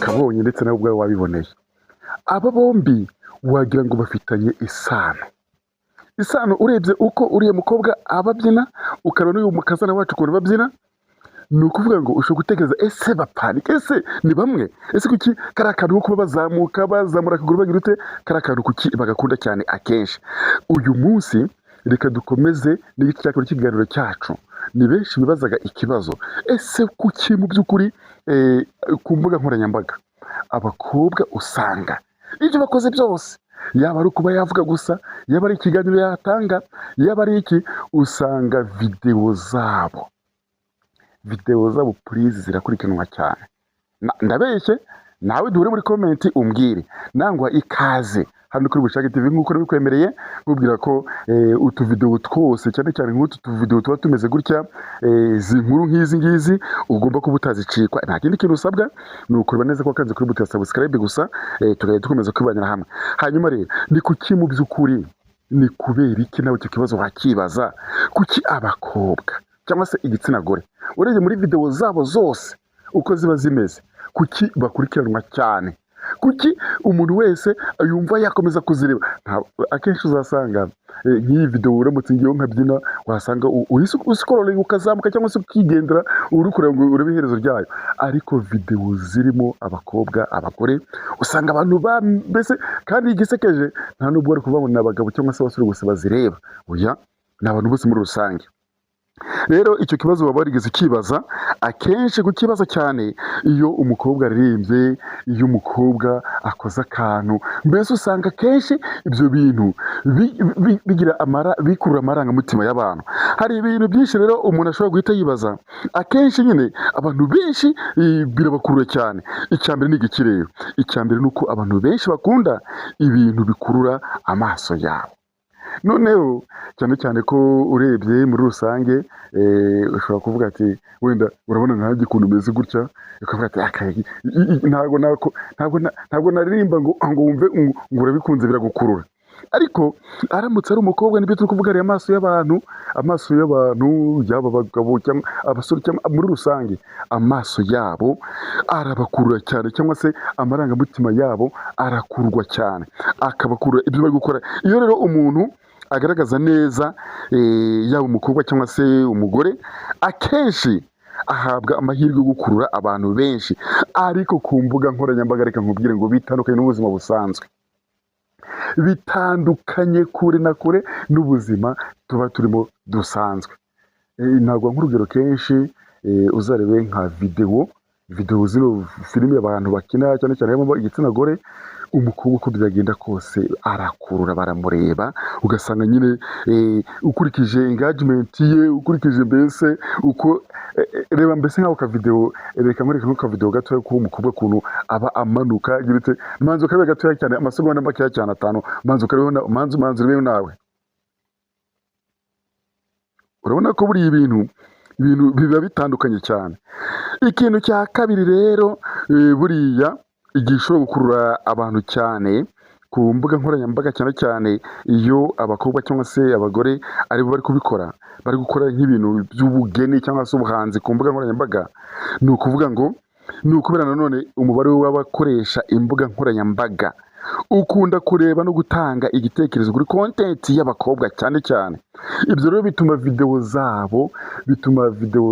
wakabonye ndetse nawe ubwawe wabiboneye. Aba bombi wagira ngo bafitanye isano urebye uko uriya mukobwa ababyina ukarona uyu mukazana wacu ukuntu babyina, ni ukuvuga ngo ushobora gutekereza ese bapanike, ese ni bamwe, ese kuki kari akantu ko kuba bazamura akaguru bagira ute, kari akantu kuki bagakunda cyane akenshi. Uyu munsi reka dukomeze n'igice cya kabiri cy'ikiganiro cyacu. Ni benshi bibazaga ikibazo, ese kuki mu by'ukuri ku mbuga nkoranyambaga abakobwa usanga ibyo bakoze byose, yaba ari ukuba yavuga gusa, yaba ari ikiganiro yatanga, yaba ari iki, usanga videwo zabo purize zirakurikiranwa cyane. Ndabeshye nawe duhure muri komenti umbwire, nangwa ikaze hano kuri Bushake TV nk'uko nabikwemereye, nkubwira ko utuvidewo twose cyane cyane nk'utu tuvidewo tuba tumeze gutya, izi nkuru nk'izi ngizi ugomba kuba utazicikwa. Nta kindi kintu usabwa ni ukureba neza ko wakanze kuri buto ya subscribe gusa, tugahita dukomeza kwibanira hamwe. Hanyuma rero ni kuki mu by'ukuri, ni kubera iki nawe icyo kibazo wakibaza, kuki abakobwa cyangwa se igitsina gore urebye muri videwo zabo zose uko ziba zimeze, kuki bakurikiranwa cyane, kuki umuntu wese yumva yakomeza kuzireba? Akenshi uzasanga nk'iyi videwo uramutse ngiyeho nkabyina, wasanga uhise usikorora ukazamuka cyangwa se ukigendera uri kureba ngo urebe iherezo ryayo. Ariko videwo zirimo abakobwa, abagore, usanga abantu mbese, kandi igisekeje nta nubwo ari kuvuga ngo ni abagabo cyangwa se abasore gusa bazireba, oya, ni abantu bose muri rusange. Rero icyo kibazo waba warigeze ukibaza, akenshi kukibaza cyane iyo umukobwa aririmbye, iyo umukobwa akoze akantu, mbese usanga akenshi ibyo bintu bikurura amarangamutima y'abantu. Hari ibintu byinshi rero umuntu ashobora guhita yibaza, akenshi nyine abantu benshi birabakurura cyane. Icya mbere ni iki rero? Icya mbere ni uko abantu benshi bakunda ibintu bikurura amaso yabo. Noneho cyane cyane ko urebye muri rusange, ushobora kuvuga ati wenda urabona nkanjye ukuntu umeze gutya, ukavuga ati ntabwo naririmba ngo wumve ngo urabikunze biragukurura. Ariko aramutse ari umukobwa, nibyo turi kuvuga, ari amaso y'abantu yaba abagabo cyangwa abasore cyangwa muri rusange, amaso yabo arabakurura cyane, cyangwa se amarangamutima yabo arakurwa cyane, akabakurura ibyo bari gukora. Iyo rero umuntu agaragaza neza, yaba umukobwa cyangwa se umugore, akenshi ahabwa amahirwe yo gukurura abantu benshi. Ariko ku mbuga nkoranyambaga, reka nkubwire ngo bitandukanye n'ubuzima busanzwe, bitandukanye kure na kure n'ubuzima tuba turimo dusanzwe. Ntabwo nk'urugero kenshi uzarebe nka videwo zino filime abantu bakina, cyane cyane harimo igitsina gore, umukobwa uko byagenda kose arakurura, baramureba, ugasanga nyine ukurikije engagement ye, ukurikije mbese uko reba mbese nk'ako kavidewo, reka nkwereke nk'akavidewo gatoya k'umukobwa ukuntu aba amanuka, girite manzo kabe gatoya cyane, amasegonda makeya cyane 5, manzo kabeho manzo urebeho nawe. Urabona ko buri ibintu biba bitandukanye cyane. Ikintu cya kabiri rero, buriya igishobora gukurura abantu cyane ku mbuga nkoranyambaga, cyane cyane iyo abakobwa cyangwa se abagore aribo bari kubikora, bari gukora nk'ibintu by'ubugeni cyangwa se ubuhanzi ku mbuga nkoranyambaga, ni ukuvuga ngo ni ukubera nanone umubare w'abakoresha imbuga nkoranyambaga ukunda kureba no gutanga igitekerezo kuri content y'abakobwa cyane cyane. Ibyo rero bituma videwo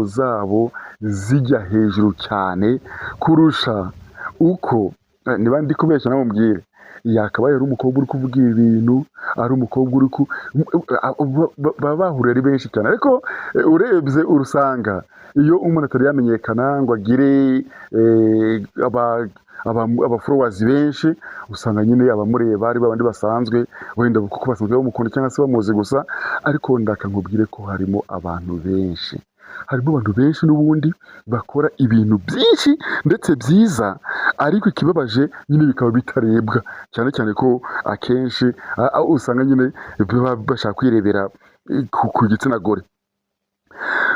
zabo zijya hejuru cyane kurusha uko, niba ndi kubeshya nawe mbwire, yakabaye ari umukobwa uri kuvuga ibintu, ari umukobwa uri baba bahurira ari benshi cyane. Ariko urebye urusanga iyo umuntu atari yamenyekana ngo agire followers benshi, usanga nyine abamureba ari babandi basanzwe, wenda kuko basanzwe bamukunda cyangwa se bamuzi gusa. Ariko ndakankubwire ko harimo abantu benshi, n'ubundi bakora ibintu byinshi ndetse byiza, ariko ikibabaje nyine bikaba bitarebwa, cyane cyane ko akenshi usanga nyine baba bashaka kwirebera ku gitsina gore.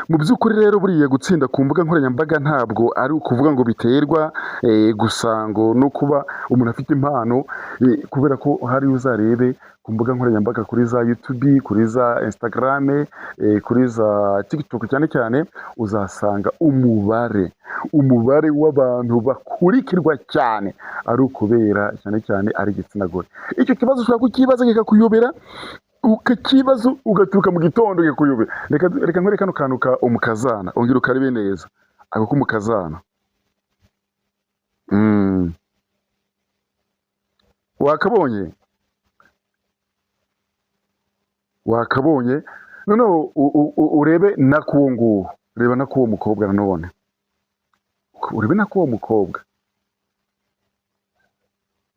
mu by'ukuri rero buriya gutsinda ku mbuga nkoranyambaga ntabwo ari ukuvuga ngo biterwa gusa ngo no kuba umuntu afite impano, kubera ko hari uzarebe ku mbuga nkoranyambaga kuri za YouTube, kuri za Instagram, kuri za TikTok cyane cyane uzasanga umubare w'abantu bakurikirwa cyane ari ukubera cyane cyane ari igitsina gore. Icyo kibazo ushobora kukibaza kikakuyobera, ukakibazo ugaturuka mu gitondo kikakuyobera. Reka nkore kano kantu ka umukazana, ongera ukarebe neza ako k'umukazana. wakabonye noneho urebe na kuwo nguwo, reba na kuwo mukobwa nanone, urebe na kuwo mukobwa.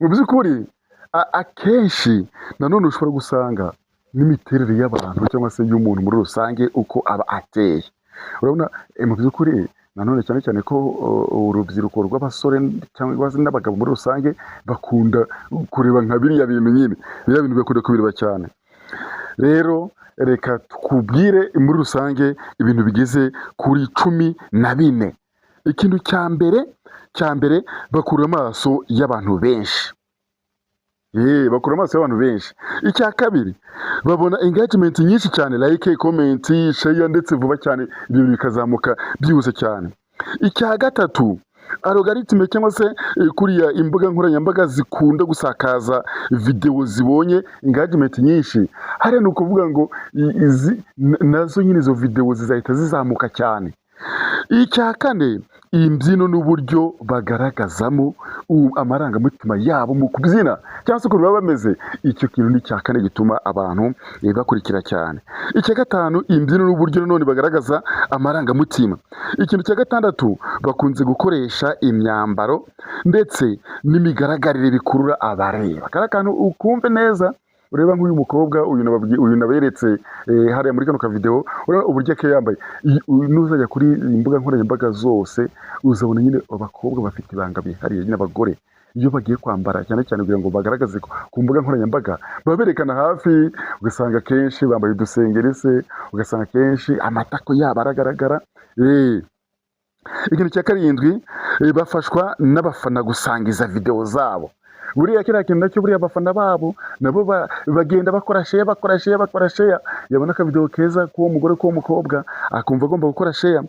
Mu by'ukuri akenshi nanone ushobora gusanga n'imiterere y'abantu cyangwa se y'umuntu muri rusange uko aba ateye. Urabona mu by'ukuri nanone cyane cyane ko urubyiruko rw'abasore cyangwa se n'abagabo muri rusange bakunda kureba nka biriya bintu nyine, biriya bintu bakunda kubireba cyane. Rero reka tukubwire muri rusange ibintu bigeze kuri 14. Ikintu cya mbere bakura amaso y'abantu benshi. Bakura amaso y'abantu benshi. Icya kabiri babona engagement nyinshi cyane, like, comment, share ndetse vuba cyane, ibintu bikazamuka byihuse cyane. Icya gatatu algoritme cyangwa se kuriya imbuga nkoranyambaga zikunda gusakaza video zibonye engagement nyinshi, hari no kuvuga ngo nazo nyine izo video zizahita zizamuka cyane. Icya kane imbyino n'uburyo bagaragazamo amarangamutima yabo mu kubyina cyangwa se uko baba bameze. Icyo kintu ni icya kane gituma abantu bakurikira cyane. Icya gatanu imbyino n'uburyo nanone bagaragaza amarangamutima. Ikintu cya gatandatu bakunze gukoresha imyambaro ndetse n'imigaragarire bikurura abareba. Kara kantu ukumve neza, ureba nk'uyu mukobwa uyu naberetse hariya muri kano ka video, urabona uburyo ke yambaye. Nuzajya kuri imbuga nkoranyambaga zose uzabona nyine abakobwa bafite ibanga bihariye, nyine abagore iyo bagiye kwambara cyane cyane kugira ngo bagaragaze ku mbuga nkoranyambaga baberekana hafi, ugasanga kenshi bambaye udusengeri se, ugasanga kenshi amatako yabo aragaragara. Ikintu cya karindwi bafashwa n'abafana gusangiza video zabo. Buriya kiriya kintu nacyo buriya abafana babo nabo bagenda bakora share. Yabona ka video keza k'uwo mugore k'uwo mukobwa akumva agomba gukora share.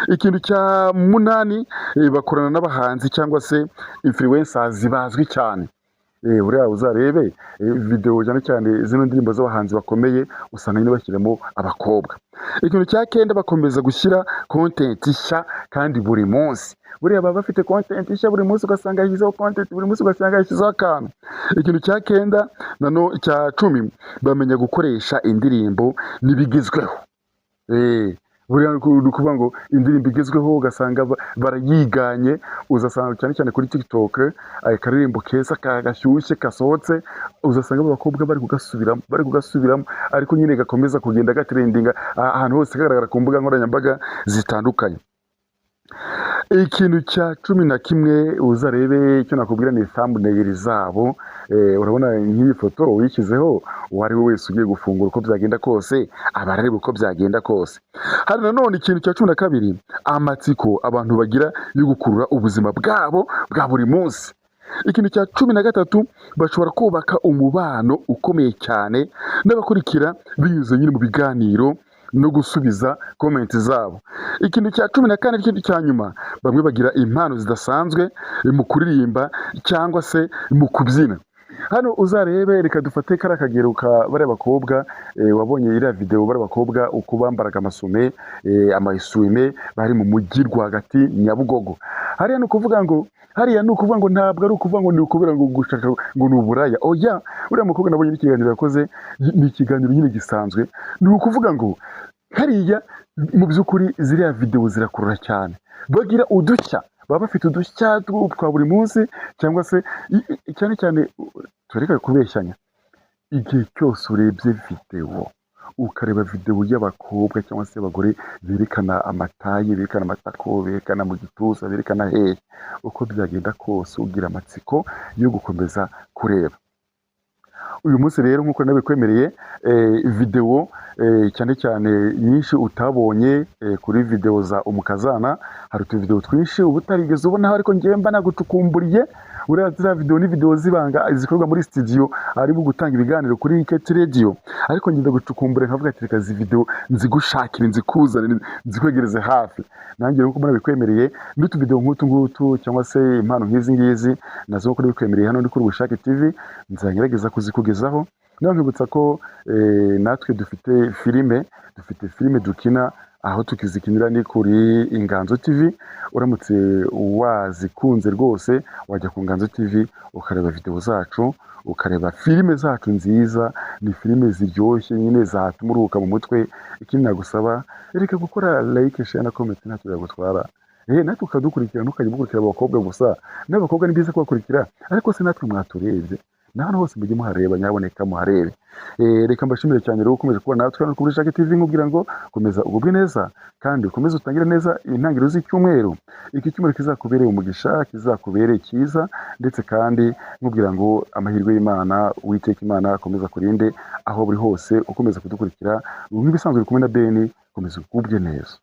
Ikintu cya 8 bakorana n'abahanzi cyangwa se influencers bazwi cyane. Buriya uzarebe video cyane cyane zino ndirimbo z'abahanzi bakomeye usanga nyine bashyiramo abakobwa. Ikintu cya 9 bakomeza gushyira content nshya kandi buri munsi. Buriya baba bafite content nshya buri munsi, ugasanga yashyizeho content buri munsi, ugasanga yashyizeho akantu. Ikintu cya 9 nano cya 10 bamenya gukoresha indirimbo n'ibigezweho. Buriya ni ukuvuga ngo indirimbo igezweho ugasanga barayiganye. Uzasanga cyane cyane kuri TikTok akaririmbo keza gashyushye kasohotse, uzasanga abakobwa bari kugasubiramo ariko nyine gakomeza kugenda gatrendinga ahantu hose kagaragara ku mbuga nkoranyambaga zitandukanye. Ikintu cya 11 uzarebe icyo nakubwira ni thumbnail zabo. Urabona nk'iyi foto uyishyizeho uwari we wese ugiye gufungura uko byagenda kose abarareba uko byagenda kose. Hari nanone ikintu cya 12 amatsiko abantu bagira yo gukurura ubuzima bwabo bwa buri munsi. Ikintu cya 13 bashobora kubaka umubano ukomeye cyane n'abakurikira binyuze nyine mu biganiro no gusubiza comment zabo. Ikintu cya 14 ikintu cya nyuma bamwe bagira impano zidasanzwe mu kuririmba cyangwa se mu kubyina. Hano uzarebe, reka dufate kara kagero ka bare bakobwa wabonye iriya video, bare bakobwa uko bambaraga amasume amayisume bari mu mujyi rwagati Nyabugogo. Hariya ni ukuvuga ngo ntabwo ari ukuvuga ngo ni ukubera ngo gushaka ngo ni uburaya. Oya, uriya mukobwa nabonye ikiganiro yakoze ni ikiganiro nyine gisanzwe. Ni ukuvuga ngo hariya mu by'ukuri ziriya video zirakurura cyane, bagira udushya, baba bafite udushya twa buri munsi cyangwa se cyane cyane. Tureka kubeshyanya, igihe cyose urebye video ukareba video y'abakobwa cyangwa se abagore berekana amataye, berekana amatako, berekana mu gituza, berekana uko byagenda kose ugira amatsiko yo gukomeza kureba. uyu munsi rero nk'uko nabikwemereye video cyane cyane nyinshi utabonye kuri video za umukazana, hari utuvideo twinshi uba utarigeze ubonaho, ariko njyewe mba nagucukumburiye. Uriya ziriya video ni video zibanga zikorwa muri studio arimo gutanga ibiganiro kuri Keti Radio, ariko ngenda gucukumbura nkavuga ati reka izi video nzigushakire nzikuzane nzikwegereze hafi. Nanjye rero mbona bikwemereye n'utu video nk'utu ngutu cyangwa se impano nk'izi ngizi nazo ko bikwemereye hano ndi kuri Ubushake TV nzagerageza kuzikugezaho. Nabibutsa ko natwe dufite filime dukina, aho tukizikinira ni kuri Inganzo TV. Uramutse wazikunze rwose wajya ku Inganzo TV ukareba video zacu, ukareba filime zacu nziza. Ni filime ziryoshye nyine zatuma uruhuka mu mutwe. Ikindi nagusaba reka gukora like, share na comment, ntacyo yagutwara. Natwe ukadukurikira, ntukajye mukurikira abakobwa gusa. N'abakobwa ni byiza kubakurikira, ariko se natwe mwaturebye na hano hose mujye muhareba, nyaboneka muharebe. Reka mbashimire cyane rero ukomeje kuba natwe hano kuri Ubushake TV, nkubwira ngo komeza ugubwe neza kandi ukomeze utangire neza intangiriro z'icyumweru. Iki cyumweru kizakubereye umugisha, kizakubereye cyiza, ndetse kandi nkubwira ngo amahirwe y'Imana, Uwiteka Imana akomeza kurinde aho buri hose. Ukomeza kudukurikira nk'ibisanzwe kumwe na Beni, komeza ugubwe neza.